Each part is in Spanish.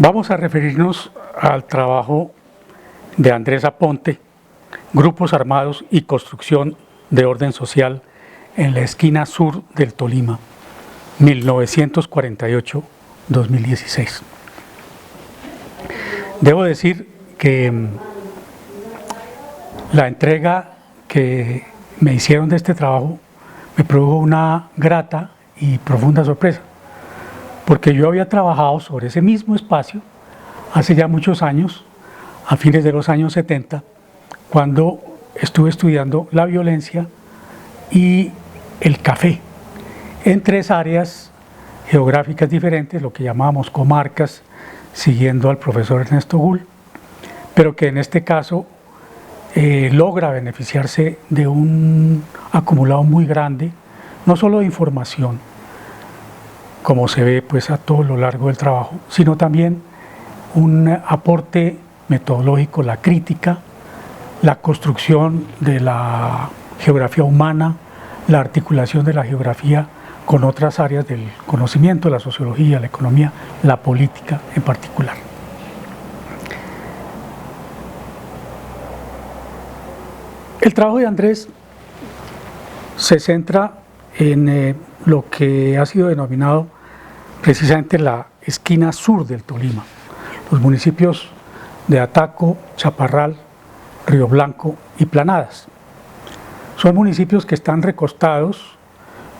Vamos a referirnos al trabajo de Andrés Aponte, Grupos Armados y Construcción de Orden Social en la esquina sur del Tolima, 1948-2016. Debo decir que la entrega que me hicieron de este trabajo me produjo una grata y profunda sorpresa, porque yo había trabajado sobre ese mismo espacio hace ya muchos años, a fines de los años 70, cuando estuve estudiando la violencia y el café, en tres áreas geográficas diferentes, lo que llamábamos comarcas, siguiendo al profesor Ernesto Gull, pero que en este caso logra beneficiarse de un acumulado muy grande, no solo de información, como se ve pues a todo lo largo del trabajo, sino también un aporte metodológico, la crítica, la construcción de la geografía humana, la articulación de la geografía con otras áreas del conocimiento, la sociología, la economía, la política en particular. El trabajo de Andrés se centra en lo que ha sido denominado precisamente la esquina sur del Tolima, los municipios de Ataco, Chaparral, Río Blanco y Planadas. Son municipios que están recostados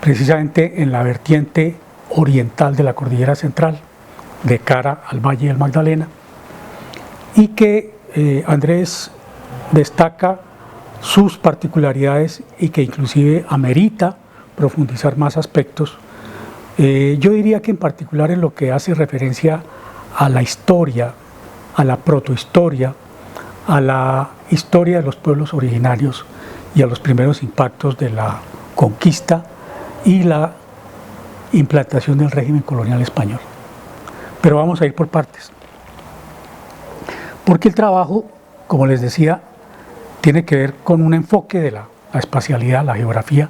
precisamente en la vertiente oriental de la Cordillera Central, de cara al Valle del Magdalena, y que Andrés destaca sus particularidades y que inclusive amerita profundizar más aspectos. Yo diría que en particular en lo que hace referencia a la historia, a la protohistoria, a la historia de los pueblos originarios y a los primeros impactos de la conquista y la implantación del régimen colonial español. Pero vamos a ir por partes. Porque el trabajo, como les decía, tiene que ver con un enfoque de la espacialidad, la geografía,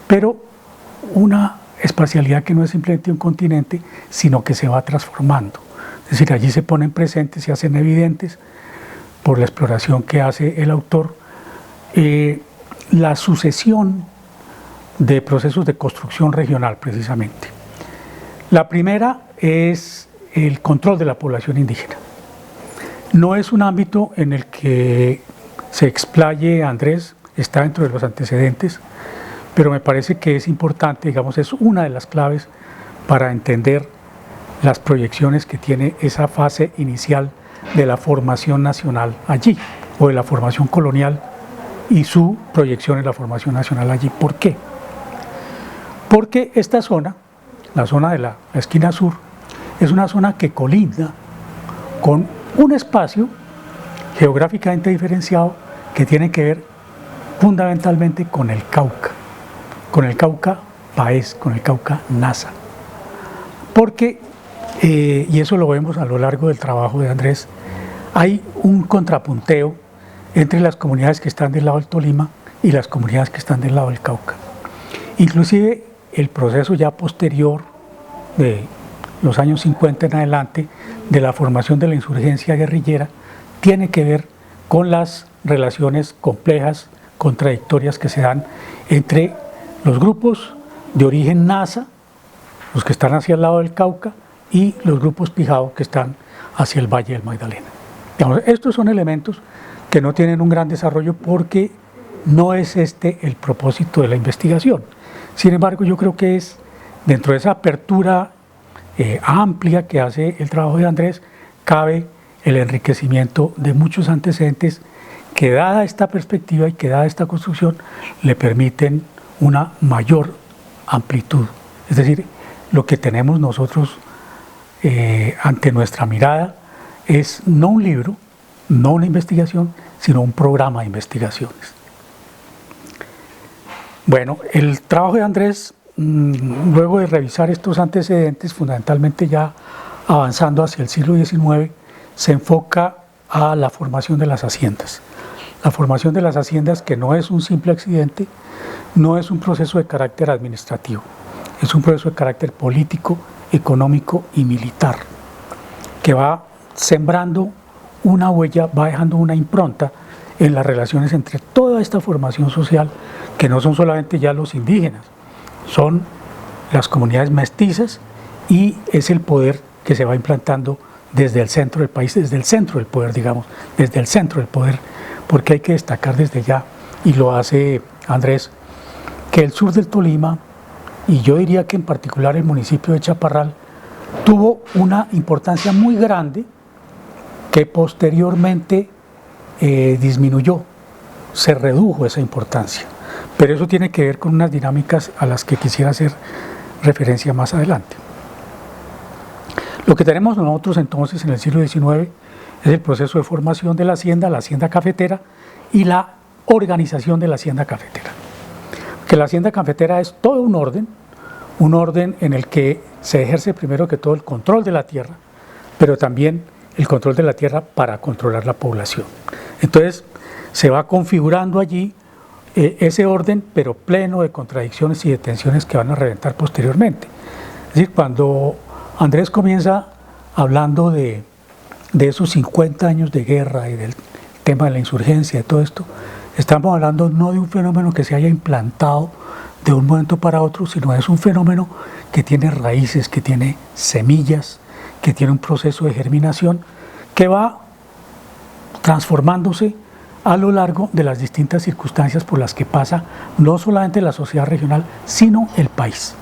pero una espacialidad que no es simplemente un continente, sino que se va transformando. Es decir, allí se ponen presentes, se hacen evidentes por la exploración que hace el autor, la sucesión de procesos de construcción regional precisamente. La primera es el control de la población indígena. No es un ámbito en el que se explaye Andrés, está dentro de los antecedentes, pero me parece que es importante, digamos, es una de las claves para entender las proyecciones que tiene esa fase inicial de la formación nacional allí, o de la formación colonial y su proyección en la formación nacional allí. ¿Por qué? Porque esta zona, la zona de la esquina sur, es una zona que colinda con un espacio geográficamente diferenciado que tiene que ver fundamentalmente con el Cauca país, con el Cauca Nasa. Porque, y eso lo vemos a lo largo del trabajo de Andrés, hay un contrapunteo entre las comunidades que están del lado del Tolima y las comunidades que están del lado del Cauca. Inclusive el proceso ya posterior de los años 50 en adelante de la formación de la insurgencia guerrillera tiene que ver con las relaciones complejas, contradictorias que se dan entre los grupos de origen Nasa, los que están hacia el lado del Cauca, y los grupos Pijao que están hacia el Valle del Magdalena. Digamos, estos son elementos que no tienen un gran desarrollo porque no es este el propósito de la investigación. Sin embargo, yo creo que es dentro de esa apertura amplia que hace el trabajo de Andrés, cabe el enriquecimiento de muchos antecedentes que, dada esta perspectiva y que dada esta construcción, le permiten una mayor amplitud. Es decir, lo que tenemos nosotros ante nuestra mirada es no un libro, no una investigación, sino un programa de investigaciones. Bueno, el trabajo de Andrés, luego de revisar estos antecedentes, fundamentalmente ya avanzando hacia el siglo XIX, se enfoca a la formación de las haciendas. La formación de las haciendas, que no es un simple accidente, no es un proceso de carácter administrativo, es un proceso de carácter político, económico y militar. que va sembrando una huella, va dejando una impronta en las relaciones entre toda esta formación social, que no son solamente ya los indígenas, son las comunidades mestizas, y es el poder que se va implantando desde el centro del país, desde el centro del poder, digamos, desde el centro del poder, porque hay que destacar desde ya, y lo hace Andrés, que el sur del Tolima, y yo diría que en particular el municipio de Chaparral, tuvo una importancia muy grande que posteriormente disminuyó, se redujo esa importancia, pero eso tiene que ver con unas dinámicas a las que quisiera hacer referencia más adelante. Lo que tenemos nosotros entonces en el siglo XIX es el proceso de formación de la hacienda cafetera y la organización de la hacienda cafetera. Que la hacienda cafetera es todo un orden en el que se ejerce primero que todo el control de la tierra, pero también el control de la tierra para controlar la población. Entonces se va configurando allí ese orden, pero pleno de contradicciones y de tensiones que van a reventar posteriormente. Es decir, cuando Andrés comienza hablando de esos 50 años de guerra y del tema de la insurgencia, de todo esto, estamos hablando no de un fenómeno que se haya implantado de un momento para otro, sino es un fenómeno que tiene raíces, que tiene semillas, que tiene un proceso de germinación que va transformándose a lo largo de las distintas circunstancias por las que pasa no solamente la sociedad regional, sino el país.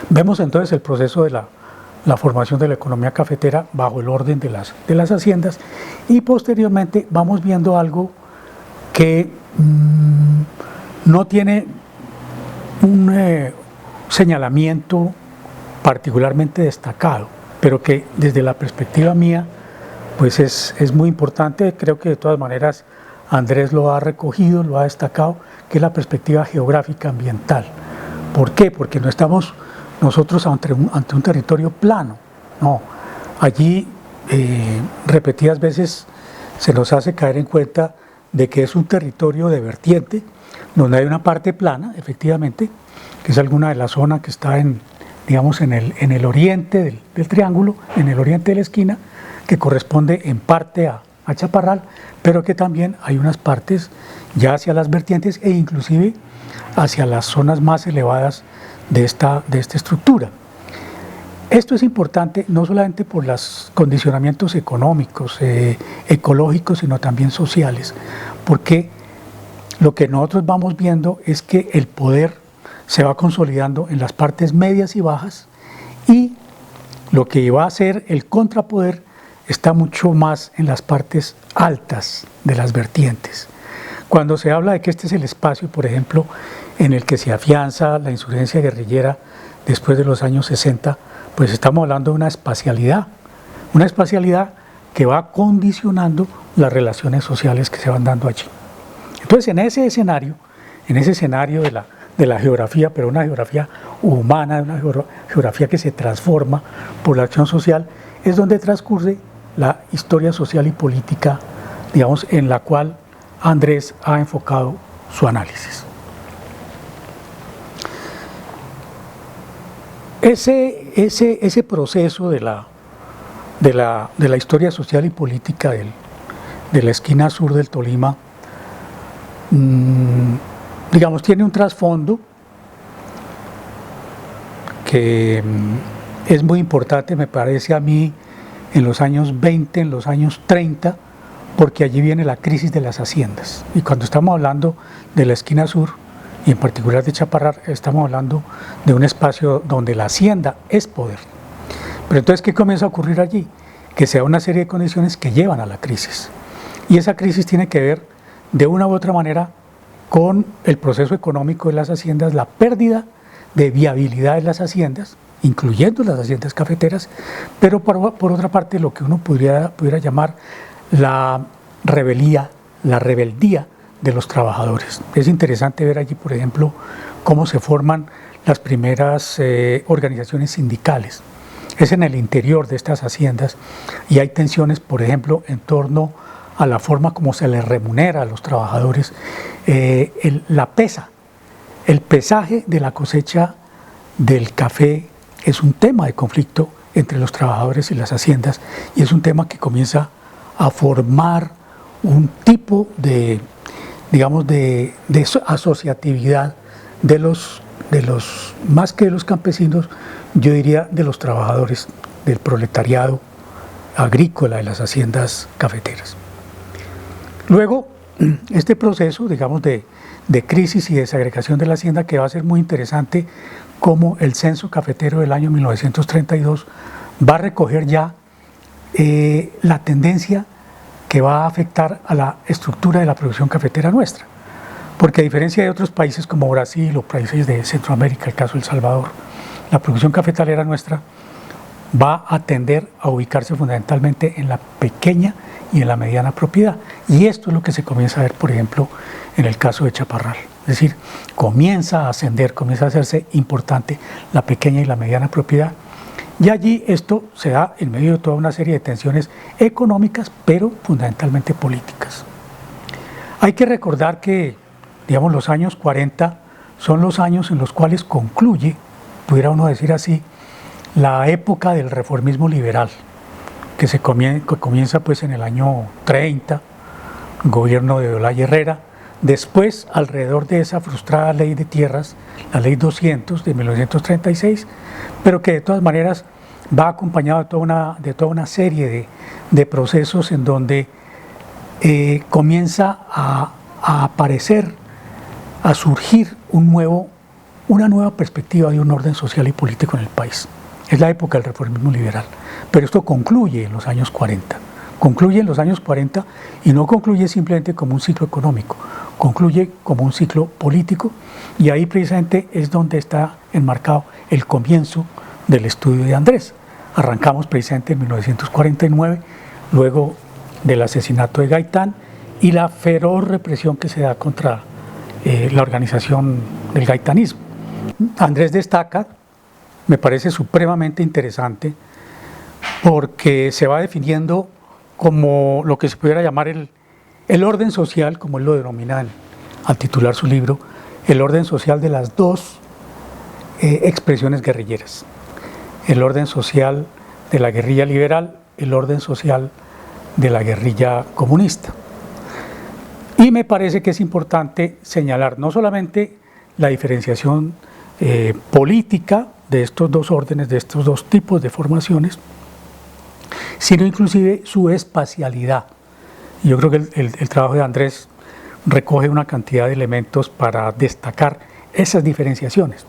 Vemos entonces el proceso de la formación de la economía cafetera bajo el orden de las haciendas, y posteriormente vamos viendo algo que no tiene un señalamiento particularmente destacado, pero que desde la perspectiva mía pues es muy importante. Creo que de todas maneras Andrés lo ha recogido, lo ha destacado, que es la perspectiva geográfica ambiental. ¿Por qué? Porque no estamos nosotros ante un territorio plano, no. Allí repetidas veces se nos hace caer en cuenta de que es un territorio de vertiente, donde hay una parte plana, efectivamente, que es alguna de la zona que está digamos, en el oriente del triángulo, en el oriente de la esquina, que corresponde en parte a Chaparral, pero que también hay unas partes ya hacia las vertientes e inclusive hacia las zonas más elevadas de esta estructura. Esto es importante no solamente por los condicionamientos económicos, ecológicos, sino también sociales, porque lo que nosotros vamos viendo es que el poder se va consolidando en las partes medias y bajas, y lo que va a ser el contrapoder está mucho más en las partes altas de las vertientes. Cuando se habla de que este es el espacio, por ejemplo, en el que se afianza la insurgencia guerrillera después de los años 60, pues estamos hablando de una espacialidad que va condicionando las relaciones sociales que se van dando allí. Entonces, en ese escenario de la geografía, pero una geografía humana, una geografía que se transforma por la acción social, es donde transcurre la historia social y política, digamos, en la cual Andrés ha enfocado su análisis. Ese proceso de la historia social y política de la esquina sur del Tolima, digamos, tiene un trasfondo que es muy importante, me parece a mí, en los años 20, en los años 30, porque allí viene la crisis de las haciendas. Y cuando estamos hablando de la esquina sur, y en particular de Chaparral, estamos hablando de un espacio donde la hacienda es poder. Pero entonces, ¿qué comienza a ocurrir allí? Que se da una serie de condiciones que llevan a la crisis. Y esa crisis tiene que ver, de una u otra manera, con el proceso económico de las haciendas, la pérdida de viabilidad de las haciendas, incluyendo las haciendas cafeteras, pero por otra parte lo que uno pudiera llamar la rebeldía de los trabajadores. Es interesante ver allí, por ejemplo, cómo se forman las primeras organizaciones sindicales. Es en el interior de estas haciendas y hay tensiones, por ejemplo, en torno a la forma como se les remunera a los trabajadores, el pesaje de la cosecha del café es un tema de conflicto entre los trabajadores y las haciendas, y es un tema que comienza a formar un tipo de, digamos, de asociatividad de los, más que de los campesinos, yo diría de los trabajadores, del proletariado agrícola de las haciendas cafeteras. Luego, este proceso, digamos, de crisis y desagregación de la hacienda, que va a ser muy interesante, como el censo cafetero del año 1932 va a recoger ya la tendencia que va a afectar a la estructura de la producción cafetera nuestra. Porque a diferencia de otros países como Brasil o países de Centroamérica, el caso de El Salvador, la producción cafetalera nuestra va a tender a ubicarse fundamentalmente en la pequeña y en la mediana propiedad. Y esto es lo que se comienza a ver, por ejemplo, en el caso de Chaparral. Es decir, comienza a ascender, comienza a hacerse importante la pequeña y la mediana propiedad. Y allí esto se da en medio de toda una serie de tensiones económicas, pero fundamentalmente políticas. Hay que recordar que, digamos, los años 40 son los años en los cuales concluye, pudiera uno decir así, la época del reformismo liberal, que comienza pues en el año 30, gobierno de Olaya Herrera. Después, alrededor de esa frustrada ley de tierras, la ley 200 de 1936, pero que de todas maneras va acompañado de toda una serie de procesos en donde comienza a aparecer, a surgir una nueva perspectiva de un orden social y político en el país. Es la época del reformismo liberal, pero esto concluye en los años 40. Concluye en los años 40 y no concluye simplemente como un ciclo económico, concluye como un ciclo político, y ahí precisamente es donde está enmarcado el comienzo del estudio de Andrés. Arrancamos precisamente en 1949, luego del asesinato de Gaitán y la feroz represión que se da contra la organización del gaitanismo. Andrés destaca, me parece supremamente interesante, porque se va definiendo como lo que se pudiera llamar el orden social, como él lo denomina al titular su libro, el orden social de las dos expresiones guerrilleras. El orden social de la guerrilla liberal, el orden social de la guerrilla comunista. Y me parece que es importante señalar no solamente la diferenciación política de estos dos órdenes, de estos dos tipos de formaciones, sino inclusive su espacialidad. Yo creo que el trabajo de Andrés recoge una cantidad de elementos para destacar esas diferenciaciones.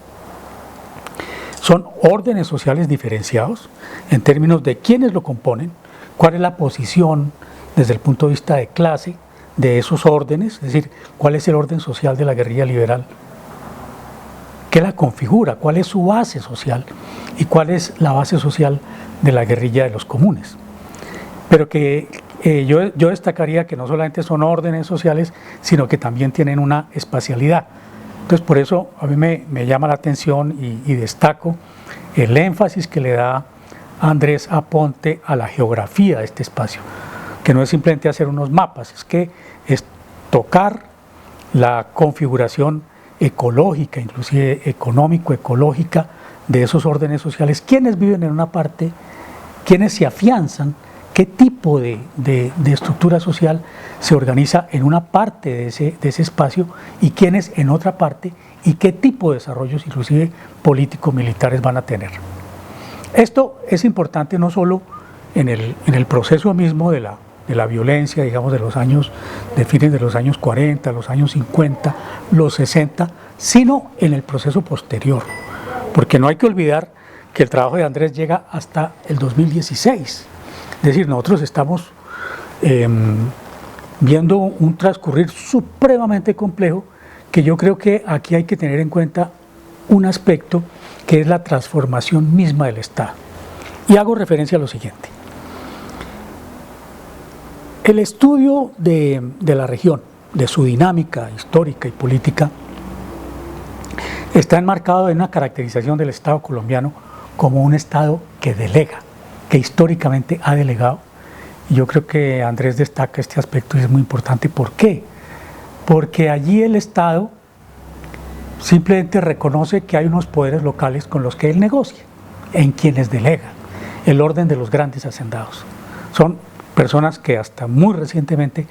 Son órdenes sociales diferenciados en términos de quiénes lo componen, cuál es la posición desde el punto de vista de clase de esos órdenes, es decir, cuál es el orden social de la guerrilla liberal, qué la configura, cuál es su base social y cuál es la base social de la guerrilla de los comunes. Pero que yo destacaría que no solamente son órdenes sociales, sino que también tienen una espacialidad. Entonces, por eso a mí me llama la atención y destaco el énfasis que le da Andrés Aponte a la geografía de este espacio, que no es simplemente hacer unos mapas, es tocar la configuración ecológica, inclusive económico-ecológica de esos órdenes sociales, quiénes viven en una parte, quiénes se afianzan, qué tipo de estructura social se organiza en una parte de ese espacio y quiénes en otra parte, y qué tipo de desarrollos, inclusive político-militares, van a tener. Esto es importante no solo en el proceso mismo de la violencia, digamos, de fines de los años 40, los años 50, los 60, sino en el proceso posterior. Porque no hay que olvidar que el trabajo de Andrés llega hasta el 2016. Es decir, nosotros estamos viendo un transcurrir supremamente complejo, que yo creo que aquí hay que tener en cuenta un aspecto que es la transformación misma del Estado. Y hago referencia a lo siguiente. El estudio de la región, de su dinámica histórica y política, está enmarcado en una caracterización del Estado colombiano como un Estado que delega, que históricamente ha delegado. Y yo creo que Andrés destaca este aspecto y es muy importante. ¿Por qué? Porque allí el Estado simplemente reconoce que hay unos poderes locales con los que él negocia, en quienes delega. el orden de los grandes hacendados. Son personas que hasta muy recientemente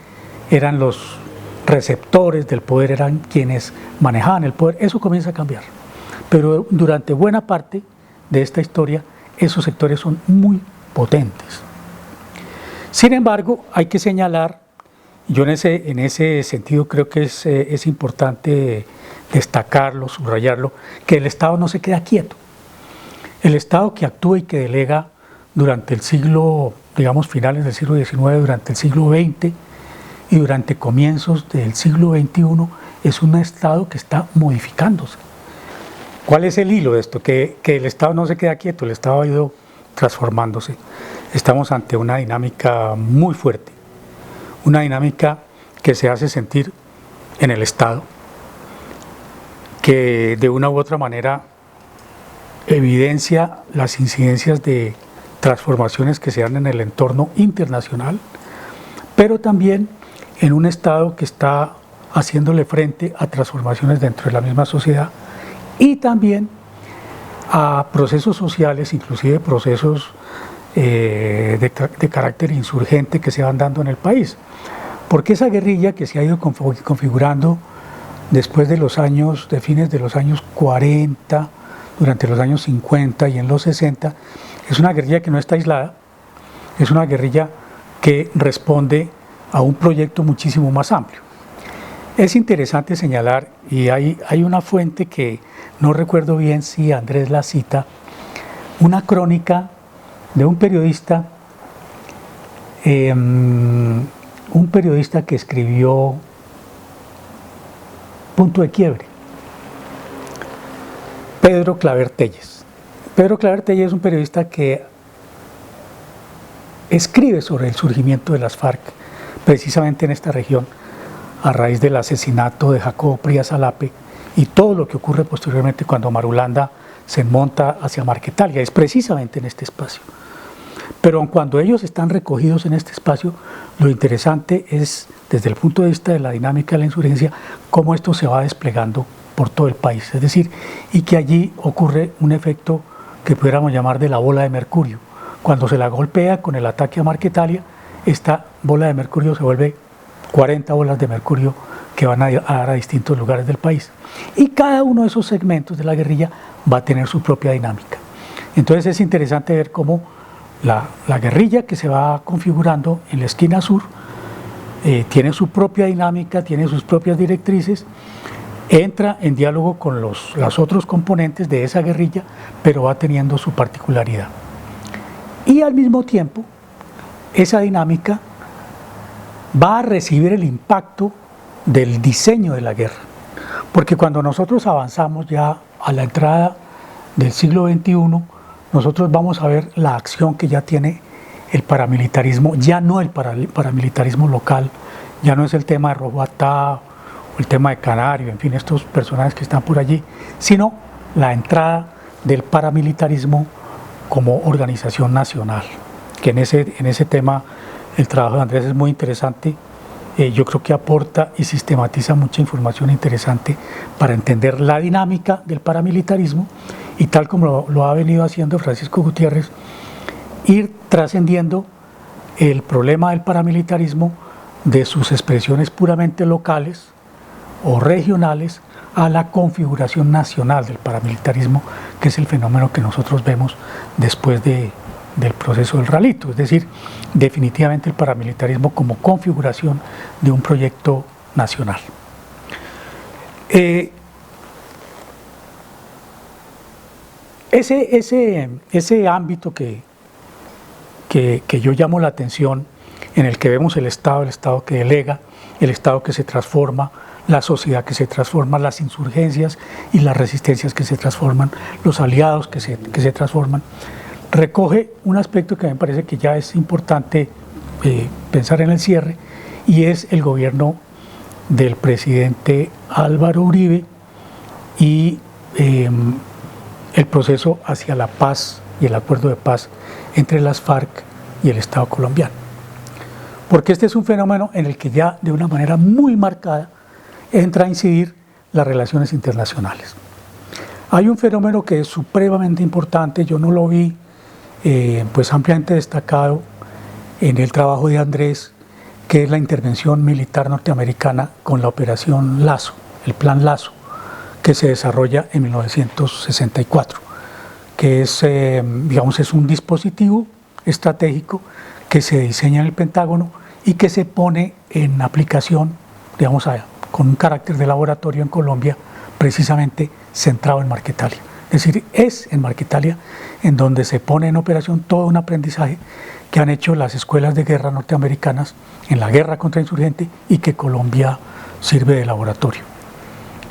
eran los receptores del poder, eran quienes manejaban el poder. Eso comienza a cambiar. Pero durante buena parte de esta historia, esos sectores son muy potentes. Sin embargo, hay que señalar, yo en ese sentido creo que es importante destacarlo, subrayarlo, que el Estado no se queda quieto. El Estado que actúa y que delega durante el siglo, digamos, finales del siglo XIX, durante el siglo XX y durante comienzos del siglo XXI, es un Estado que está modificándose. ¿Cuál es el hilo de esto? Que el Estado no se queda quieto, el Estado ha ido transformándose. Estamos ante una dinámica muy fuerte, una dinámica que se hace sentir en el Estado, que de una u otra manera evidencia las incidencias de transformaciones que se dan en el entorno internacional, pero también en un Estado que está haciéndole frente a transformaciones dentro de la misma sociedad y también a procesos sociales, inclusive procesos de carácter insurgente que se van dando en el país. Porque esa guerrilla que se ha ido configurando después de los años, de fines de los años 40, durante los años 50 y en los 60, es una guerrilla que no está aislada, es una guerrilla que responde a un proyecto muchísimo más amplio. Es interesante señalar, y hay una fuente que no recuerdo bien si Andrés la cita, una crónica de un periodista que escribió Punto de Quiebre, Pedro Claver Telles. Pedro Claver Telles es un periodista que escribe sobre el surgimiento de las FARC, precisamente en esta región, a raíz del asesinato de Jacobo Prías Alape y todo lo que ocurre posteriormente cuando Marulanda se monta hacia Marquetalia, es precisamente en este espacio. Pero cuando ellos están recogidos en este espacio, lo interesante es, desde el punto de vista de la dinámica de la insurgencia, cómo esto se va desplegando por todo el país. Es decir, y que allí ocurre un efecto que pudiéramos llamar de la bola de mercurio. Cuando se la golpea con el ataque a Marquetalia, esta bola de mercurio se vuelve 40 bolas de mercurio que van a dar a distintos lugares del país. Y cada uno de esos segmentos de la guerrilla va a tener su propia dinámica. Entonces es interesante ver cómo la guerrilla que se va configurando en la esquina sur tiene su propia dinámica, tiene sus propias directrices, entra en diálogo con los otros componentes de esa guerrilla, pero va teniendo su particularidad. Y al mismo tiempo, esa dinámica va a recibir el impacto del diseño de la guerra. Porque cuando nosotros avanzamos ya a la entrada del siglo XXI, nosotros vamos a ver la acción que ya tiene el paramilitarismo, ya no el paramilitarismo local, ya no es el tema de Roboatá o el tema de Canario, en fin, estos personajes que están por allí, sino la entrada del paramilitarismo como organización nacional, que en ese tema el trabajo de Andrés es muy interesante. Yo creo que aporta y sistematiza mucha información interesante para entender la dinámica del paramilitarismo y, tal como lo ha venido haciendo Francisco Gutiérrez, ir trascendiendo el problema del paramilitarismo de sus expresiones puramente locales o regionales a la configuración nacional del paramilitarismo, que es el fenómeno que nosotros vemos después del proceso del Ralito, es decir, definitivamente el paramilitarismo como configuración de un proyecto nacional. Ese ámbito que yo llamo la atención, en el que vemos el Estado que delega, el Estado que se transforma, la sociedad que se transforma, las insurgencias y las resistencias que se transforman, los aliados que se transforman, recoge un aspecto que me parece que ya es importante pensar en el cierre, y es el gobierno del presidente Álvaro Uribe y el proceso hacia la paz y el acuerdo de paz entre las FARC y el Estado colombiano. Porque este es un fenómeno en el que ya de una manera muy marcada entra a incidir las relaciones internacionales. Hay un fenómeno que es supremamente importante, yo no lo vi pues ampliamente destacado en el trabajo de Andrés, que es la intervención militar norteamericana con la operación Lazo, el plan Lazo, que se desarrolla en 1964, que es, digamos, es un dispositivo estratégico que se diseña en el Pentágono y que se pone en aplicación, digamos, con un carácter de laboratorio en Colombia, precisamente centrado en Marquetalia. Es decir, es en Marquetalia en donde se pone en operación todo un aprendizaje que han hecho las escuelas de guerra norteamericanas en la guerra contra insurgente y que Colombia sirve de laboratorio.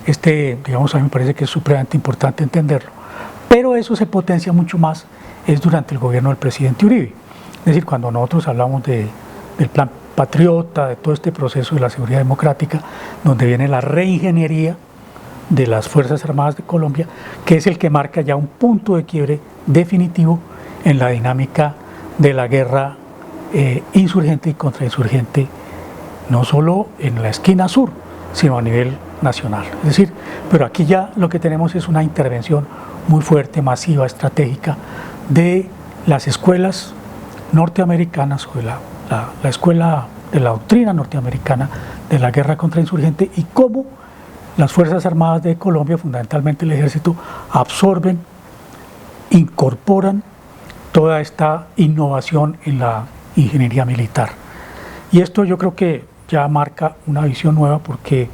Digamos, a mí me parece que es supremamente importante entenderlo, pero eso se potencia mucho más es durante el gobierno del presidente Uribe. Es decir, cuando nosotros hablamos del plan Patriota, de todo este proceso de la seguridad democrática, donde viene la reingeniería de las Fuerzas Armadas de Colombia, que es el que marca ya un punto de quiebre definitivo en la dinámica de la guerra insurgente y contrainsurgente, no solo en la esquina sur, sino a nivel nacional. Es decir, pero aquí ya lo que tenemos es una intervención muy fuerte, masiva, estratégica de las escuelas norteamericanas o de la escuela de la doctrina norteamericana de la guerra contrainsurgente y cómo las Fuerzas Armadas de Colombia, fundamentalmente el Ejército, absorben, incorporan toda esta innovación en la ingeniería militar. Y esto yo creo que ya marca una visión nueva porque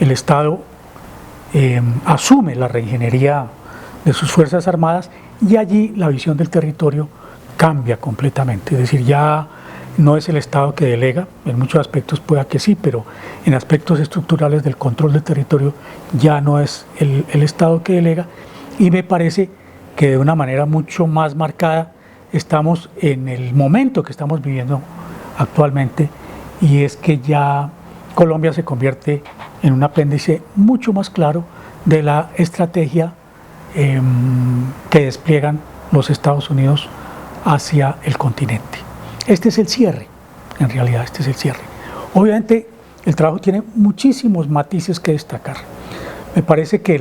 el Estado asume la reingeniería de sus Fuerzas Armadas y allí la visión del territorio cambia completamente. Es decir, ya no es el Estado que delega, en muchos aspectos pueda que sí, pero en aspectos estructurales del control del territorio ya no es el Estado que delega, y me parece que de una manera mucho más marcada estamos en el momento que estamos viviendo actualmente, y es que ya Colombia se convierte en un apéndice mucho más claro de la estrategia que despliegan los Estados Unidos hacia el continente. Este es el cierre, en realidad este es el cierre. Obviamente el trabajo tiene muchísimos matices que destacar. Me parece que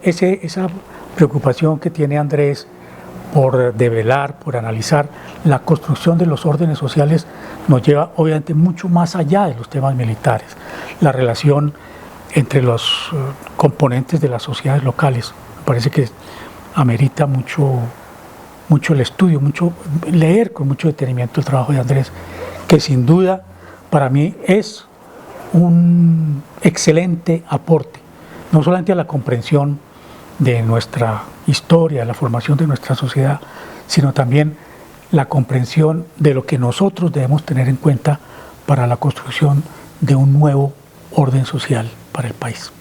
esa preocupación que tiene Andrés por develar, por analizar la construcción de los órdenes sociales nos lleva obviamente mucho más allá de los temas militares. La relación entre los componentes de las sociedades locales, me parece que amerita mucho el estudio, leer con mucho detenimiento el trabajo de Andrés, que sin duda para mí es un excelente aporte, no solamente a la comprensión de nuestra historia, de la formación de nuestra sociedad, sino también la comprensión de lo que nosotros debemos tener en cuenta para la construcción de un nuevo orden social para el país.